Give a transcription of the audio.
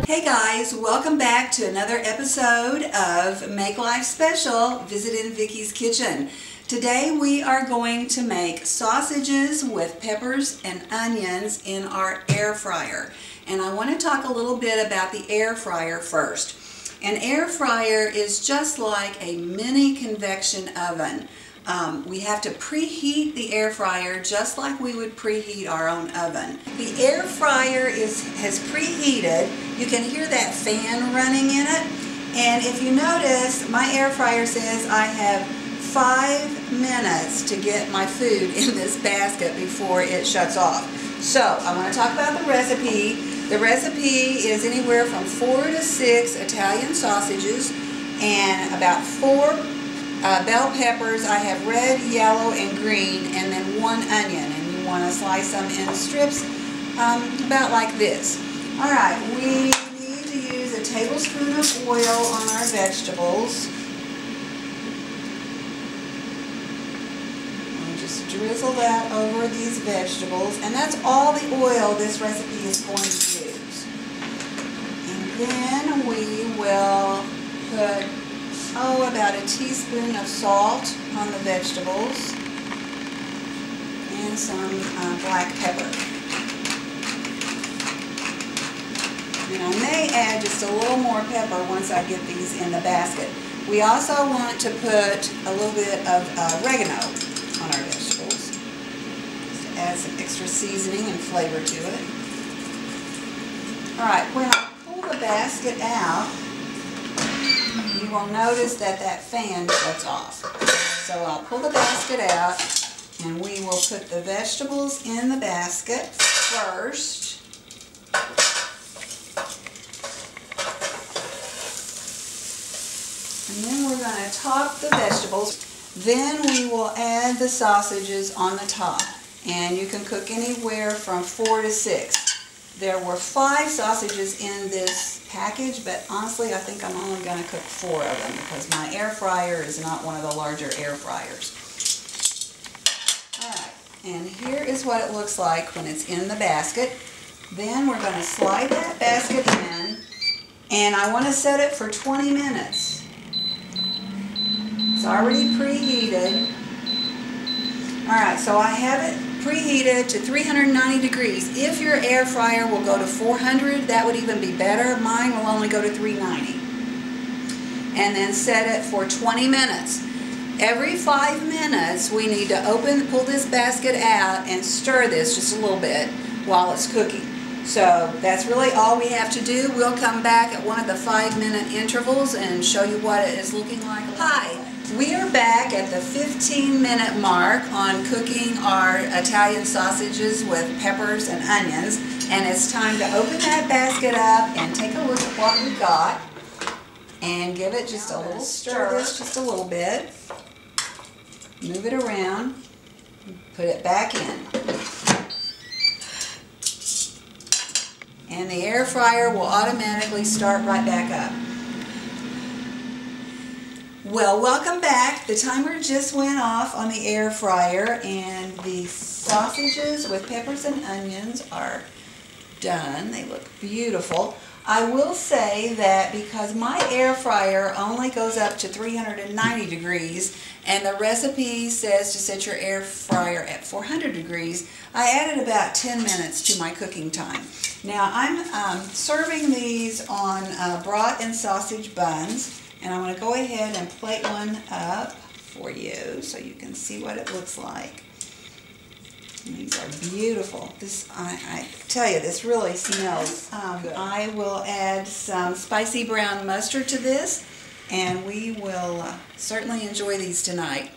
Hey guys, welcome back to another episode of Make Life Special, Visiting Vicky's Kitchen. Today we are going to make sausages with peppers and onions in our air fryer. And I want to talk a little bit about the air fryer first. An air fryer is just like a mini convection oven. We have to preheat the air fryer just like we would preheat our own oven. The air fryer has preheated. You can hear that fan running in it. And if you notice, my air fryer says I have 5 minutes to get my food in this basket before it shuts off. So I want to talk about the recipe. The recipe is anywhere from 4 to 6 Italian sausages and about 4 bell peppers. I have red, yellow, and green, and then 1 onion. And you want to slice them in strips about like this. Alright, we need to use a tablespoon of oil on our vegetables. And just drizzle that over these vegetables. And that's all the oil this recipe is going to use. And then we will put about a teaspoon of salt on the vegetables and some black pepper. And I may add just a little more pepper once I get these in the basket. We also want to put a little bit of oregano on our vegetables just to add some extra seasoning and flavor to it. Alright, when I pull the basket out, you will notice that that fan shuts off. So I'll pull the basket out and we will put the vegetables in the basket first. And then we're going to top the vegetables. Then we will add the sausages on the top. And you can cook anywhere from 4 to 6. There were 5 sausages in this package, but honestly I think I'm only going to cook 4 of them because my air fryer is not one of the larger air fryers. Alright, and here is what it looks like when it's in the basket. Then we're going to slide that basket in, and I want to set it for 20 minutes. It's already preheated. Alright, so I have it preheated to 390 degrees. If your air fryer will go to 400, that would even be better. Mine will only go to 390. And then set it for 20 minutes. Every 5 minutes we need to pull this basket out and stir this just a little bit while it's cooking. So that's really all we have to do. We'll come back at one of the 5-minute intervals and show you what it is looking like. Hi! We are back at the 15-minute mark on cooking our Italian sausages with peppers and onions, and it's time to open that basket up and take a look at what we got and give it just a little stir. This just a little bit. Move it around. Put it back in. And the air fryer will automatically start right back up. Well, welcome back. The timer just went off on the air fryer and the sausages with peppers and onions are done. They look beautiful. I will say that because my air fryer only goes up to 390 degrees and the recipe says to set your air fryer at 400 degrees, I added about 10 minutes to my cooking time. Now I'm serving these on brat and sausage buns. And I'm going to go ahead and plate one up for you so you can see what it looks like. And these are beautiful. This, I tell you, this really smells good. I will add some spicy brown mustard to this, and we will certainly enjoy these tonight.